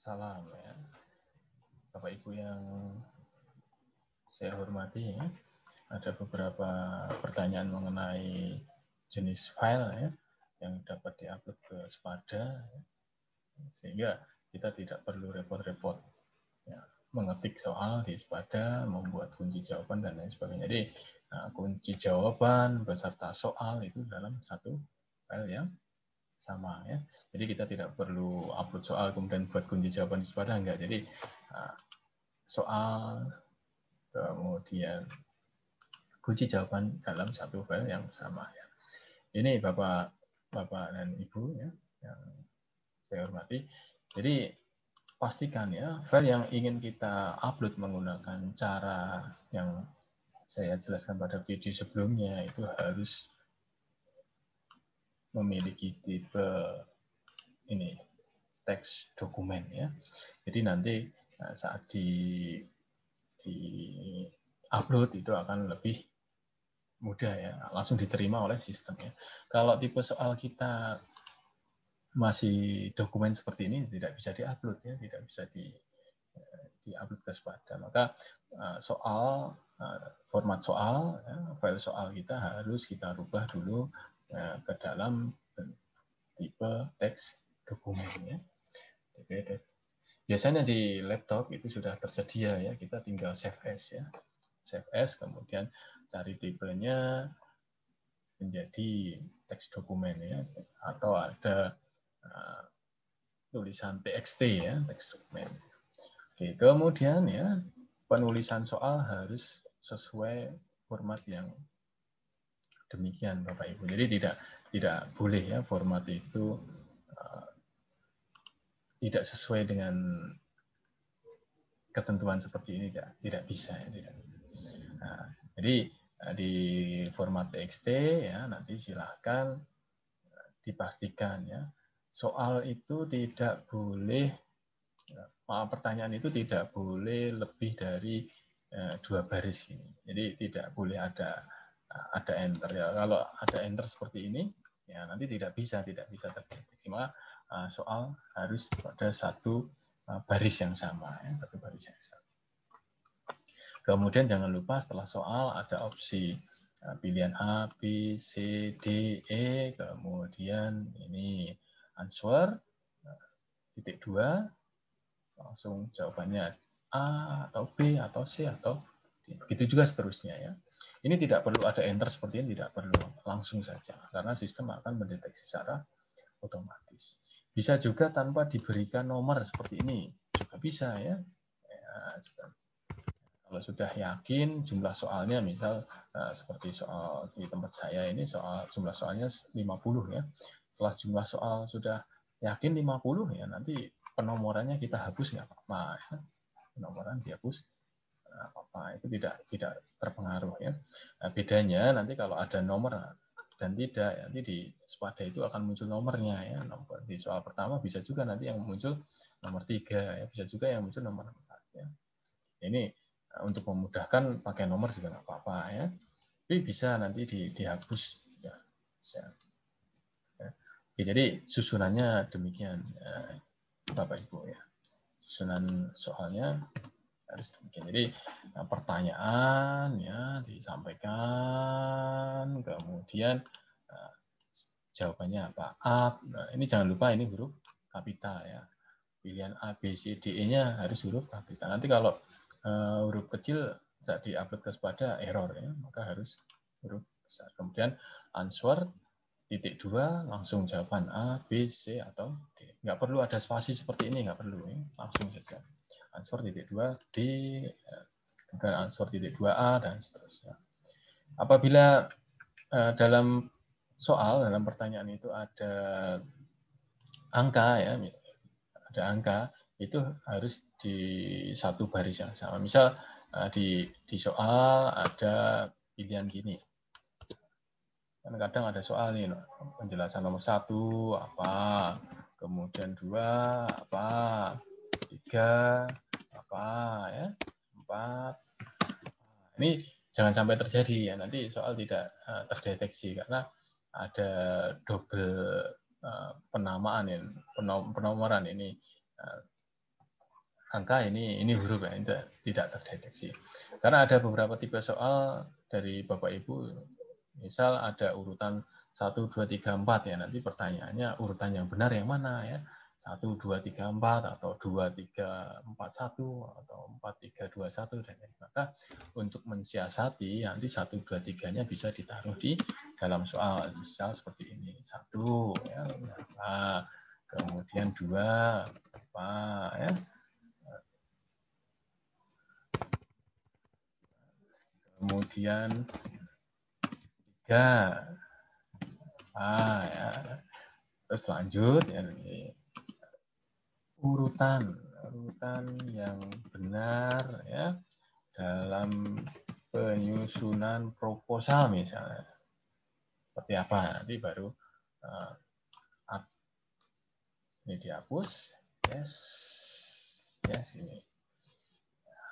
Salam ya. Bapak Ibu yang saya hormati ya. Ada beberapa pertanyaan mengenai jenis file ya yang dapat diupload ke Spada ya. Sehingga kita tidak perlu repot-repot ya, mengetik soal di Spada, membuat kunci jawaban dan lain sebagainya. Jadi kunci jawaban beserta soal itu dalam satu file yang sama ya. Jadi kita tidak perlu upload soal kemudian buat kunci jawaban di Spada, enggak. Jadi soal kemudian kunci jawaban dalam satu file yang sama ya. Ini Bapak dan Ibu ya yang saya hormati. Jadi pastikan ya file yang ingin kita upload menggunakan cara yang saya jelaskan pada video sebelumnya itu harus memiliki tipe ini teks dokumen ya. Jadi nanti saat di upload itu akan lebih mudah ya, langsung diterima oleh sistem ya. Kalau tipe soal kita masih dokumen seperti ini tidak bisa diupload ya, tidak bisa diupload ke Spada. Maka format soal, file soal kita harus kita rubah dulu ke dalam tipe teks dokumen ya. Biasanya di laptop itu sudah tersedia ya, kita tinggal save as ya. Save as, kemudian cari tipenya menjadi teks dokumen ya, atau ada tulisan TXT ya, teks dokumen. Oke, kemudian ya penulisan soal harus sesuai format yang demikian Bapak Ibu. Jadi tidak boleh ya format itu tidak sesuai dengan ketentuan seperti ini, tidak bisa ya, tidak. Nah, jadi di format TXT ya nanti silahkan dipastikan ya soal itu tidak boleh, pertanyaan itu tidak boleh lebih dari 2 baris ini. Jadi tidak boleh ada enter ya. Kalau ada enter seperti ini ya nanti tidak bisa terdeteksi. Maka soal harus pada satu baris yang sama ya, satu baris yang sama. Kemudian jangan lupa setelah soal ada opsi pilihan A, B, C, D, E, kemudian ini answer, titik 2, langsung jawabannya A atau B atau C atau D. Begitu juga seterusnya ya. Ini tidak perlu ada enter seperti ini, tidak perlu, langsung saja karena sistem akan mendeteksi secara otomatis. Bisa juga tanpa diberikan nomor seperti ini, juga bisa ya. Kalau sudah yakin jumlah soalnya, misal seperti soal di tempat saya ini jumlah soalnya 50 ya. Setelah jumlah soal sudah yakin 50 ya, nanti penomorannya kita hapus nggak apa-apa ya. Penomoran dihapus apa-apa, itu tidak terpengaruh ya. Nah, bedanya nanti kalau ada nomor dan tidak, nanti di Spada itu akan muncul nomornya ya. Nomor di soal pertama bisa juga nanti yang muncul nomor 3 ya, bisa juga yang muncul nomor 4 ya. Ini untuk memudahkan pakai nomor juga nggak apa-apa ya. Tapi bisa nanti dihapus ya. Bisa. Ya. Oke, jadi susunannya demikian Bapak Ibu ya. Susunan soalnya harus demikian. Jadi pertanyaan ya disampaikan, kemudian jawabannya apa? A. Nah, ini jangan lupa ini huruf kapital ya. Pilihan A, B, C, D, E-nya harus huruf kapital. Nanti kalau huruf kecil saat di-upload ke Spada error ya, maka harus huruf besar. Kemudian answer titik 2 langsung jawaban A, B, C atau D. Nggak perlu ada spasi seperti ini, nggak perlu ya. Langsung saja. Answer titik 2 D, kemudian answer titik 2 A dan seterusnya. Apabila dalam pertanyaan itu ada angka ya, ada angka, itu harus di satu baris yang sama. Misal di soal ada pilihan gini. Kadang ada soal nih, penjelasan nomor 1 apa, kemudian 2 apa, 3 apa ya, 4. Ini jangan sampai terjadi ya, nanti soal tidak terdeteksi karena ada double penamaan, penomoran ini angka, ini huruf ya, tidak terdeteksi. Karena ada beberapa tipe soal dari Bapak Ibu, misal ada urutan 1, 2, 3, 4 ya, nanti pertanyaannya urutan yang benar yang mana ya, 1, 2, 3, 4 atau 2, 3, 4, 1 atau 4, 3, 2, 1 dan lain. Maka untuk mensiasati nanti 1, 2, 3-nya bisa ditaruh di dalam soal, misal seperti ini, 1 ya, nah, kemudian 2 apa ya, kemudian 3 ya. Terus lanjut ya, urutan yang benar ya dalam penyusunan proposal misalnya seperti apa, nanti baru ini dihapus, yes ini,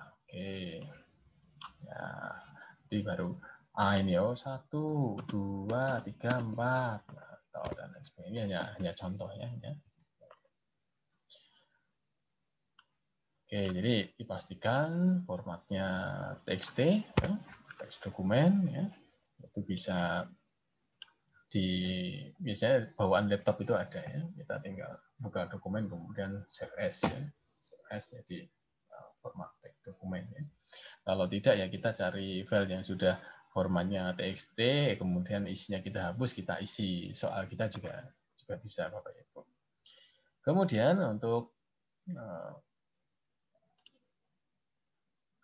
oke ya, nanti baru ini 1, 2, 3, 4 atau dan lain sebagainya, hanya contohnya ya. Oke, jadi dipastikan formatnya TXT, ya, teks dokumen, ya, itu bisa biasanya bawaan laptop itu ada ya, kita tinggal buka dokumen kemudian save as, ya. Save as jadi format teks dokumen. Ya. Kalau tidak ya kita cari file yang sudah formatnya TXT, kemudian isinya kita hapus, kita isi soal kita juga bisa Bapak Ibu. Kemudian untuk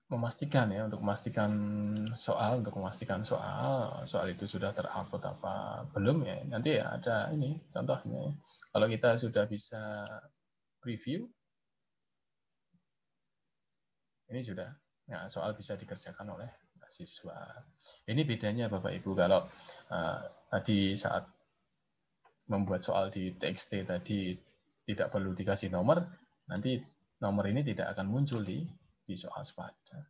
memastikan soal itu sudah terupload apa belum ya, nanti ya ada ini contohnya. Kalau kita sudah bisa preview, ini sudah ya, soal bisa dikerjakan oleh siswa. Ini bedanya Bapak Ibu, kalau tadi saat membuat soal di TXT tadi tidak perlu dikasih nomor, nanti nomor ini tidak akan muncul di soal sepada.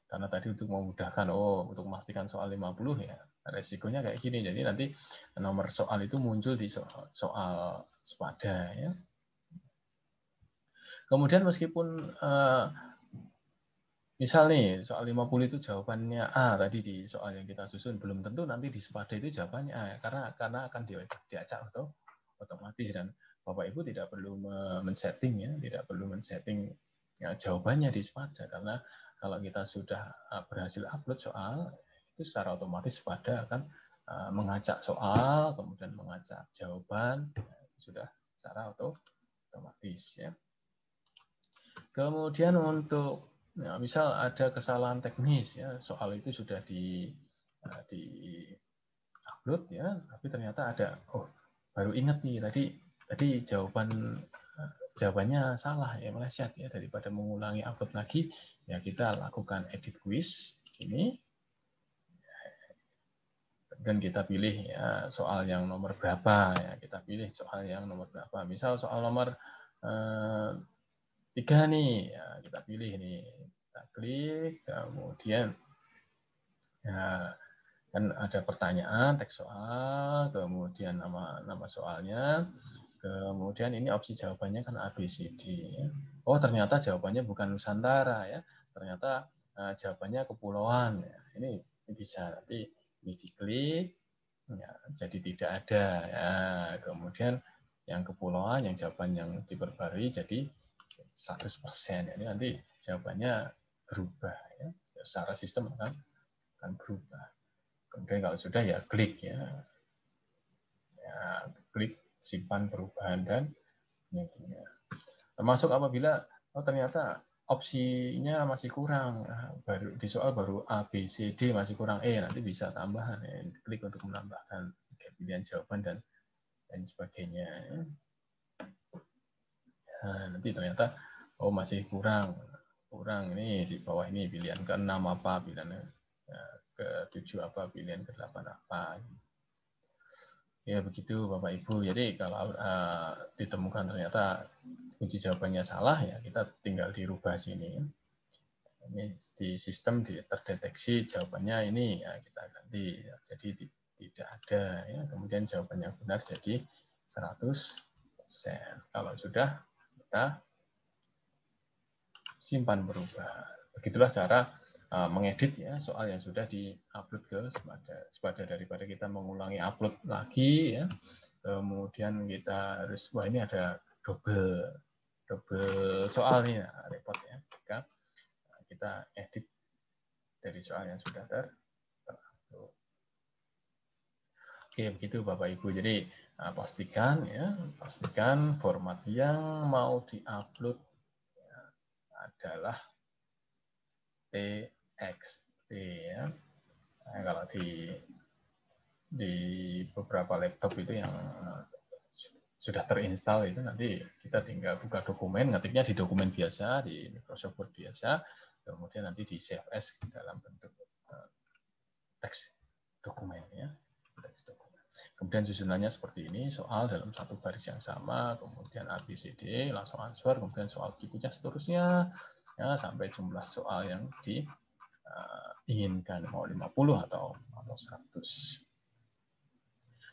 Karena tadi untuk memudahkan, untuk memastikan soal 50 ya, resikonya kayak gini. Jadi nanti nomor soal itu muncul di soal sepada ya. Kemudian meskipun misal nih soal 50 itu jawabannya A tadi di soal yang kita susun, belum tentu nanti di sepada itu jawabannya A ya, karena akan diacak atau otomatis, dan Bapak Ibu tidak perlu men-setting ya, tidak perlu men-setting ya, jawabannya di sepada, karena kalau kita sudah berhasil upload soal, itu secara otomatis pada akan mengacak soal, kemudian mengacak jawaban, sudah secara otomatis ya. Kemudian untuk misal ada kesalahan teknis ya, soal itu sudah di upload ya, tapi ternyata ada, baru ingat nih tadi jawabannya salah ya, meleset ya, daripada mengulangi upload lagi ya, kita lakukan edit quiz ini dan kita pilih ya soal yang nomor berapa ya, kita pilih soal yang nomor berapa, misal soal nomor 3 nih ya, kita pilih nih, kita klik, kemudian ya kan ada pertanyaan, teks soal, kemudian nama soalnya, kemudian ini opsi jawabannya kan A, B, C, D. Oh ternyata jawabannya bukan Nusantara ya, ternyata jawabannya kepulauan. Ya. Ini bisa nanti ini diklik, ya, jadi tidak ada. Ya. Kemudian yang kepulauan, yang jawaban yang diperbarui jadi 100%. Ini nanti jawabannya berubah ya, secara sistem akan berubah. Kemudian kalau sudah ya klik ya, klik simpan perubahan dan intinya. Termasuk apabila ternyata opsinya masih kurang, baru di soal baru A, B, C, D masih kurang E, nanti bisa tambahan ya, klik untuk menambahkan pilihan jawaban dan lain sebagainya. Nah, nanti ternyata masih kurang ini di bawah ini pilihan ke-6 apa, pilihan ke-7 apa, pilihan ke-8 apa. Ya begitu Bapak Ibu. Jadi kalau ditemukan ternyata kunci jawabannya salah ya, kita tinggal dirubah sini. Ini di sistem terdeteksi jawabannya ini ya, kita ganti. Jadi tidak ada ya. Kemudian jawabannya benar jadi 100%. Kalau sudah kita simpan perubahan. Begitulah cara mengedit ya soal yang sudah di-upload ke Spada daripada kita mengulangi upload lagi ya. Kemudian kita harus wah ini ada double soal nih, nah, repot ya. Maka kita edit dari soal yang sudah terupload. Oke, begitu Bapak Ibu. Jadi pastikan format yang mau diupload ya, adalah TXT ya. Nah, kalau di beberapa laptop itu yang sudah terinstall itu nanti kita tinggal buka dokumen, ngetiknya di dokumen biasa, di Microsoft Word biasa, kemudian nanti di save as dalam bentuk teks dokumen ya. Kemudian susunannya seperti ini, soal dalam satu baris yang sama, kemudian ABCD, langsung answer, kemudian soal berikutnya seterusnya, ya, sampai jumlah soal yang diinginkan, mau 50 atau 100.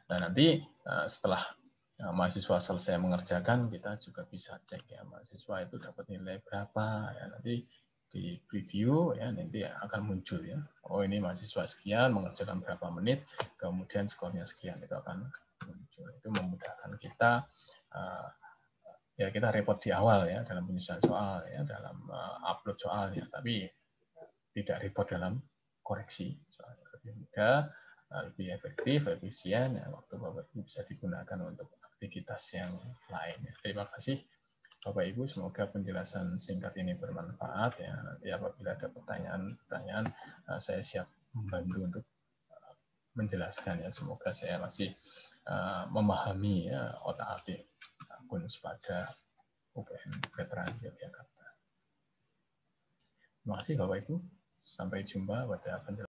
Nah, nanti setelah mahasiswa selesai mengerjakan, kita juga bisa cek ya, mahasiswa itu dapat nilai berapa, ya, nanti di preview ya nanti akan muncul ya. Oh ini mahasiswa sekian mengerjakan berapa menit, kemudian skornya sekian itu akan muncul. Itu memudahkan kita ya kita repot di awal ya dalam penyusunan soal ya dalam upload soalnya, tapi tidak repot dalam koreksi soalnya lebih mudah, lebih efektif, efisien ya, waktu Bapak Ibu bisa digunakan untuk aktivitas yang lain. Terima kasih. Bapak Ibu, semoga penjelasan singkat ini bermanfaat ya. Nanti apabila ada pertanyaan, saya siap membantu untuk menjelaskan ya. Semoga saya masih memahami ya otak-atik akun Spada UPN Veteran Yogyakarta. Terima kasih Bapak Ibu. Sampai jumpa pada penjelasan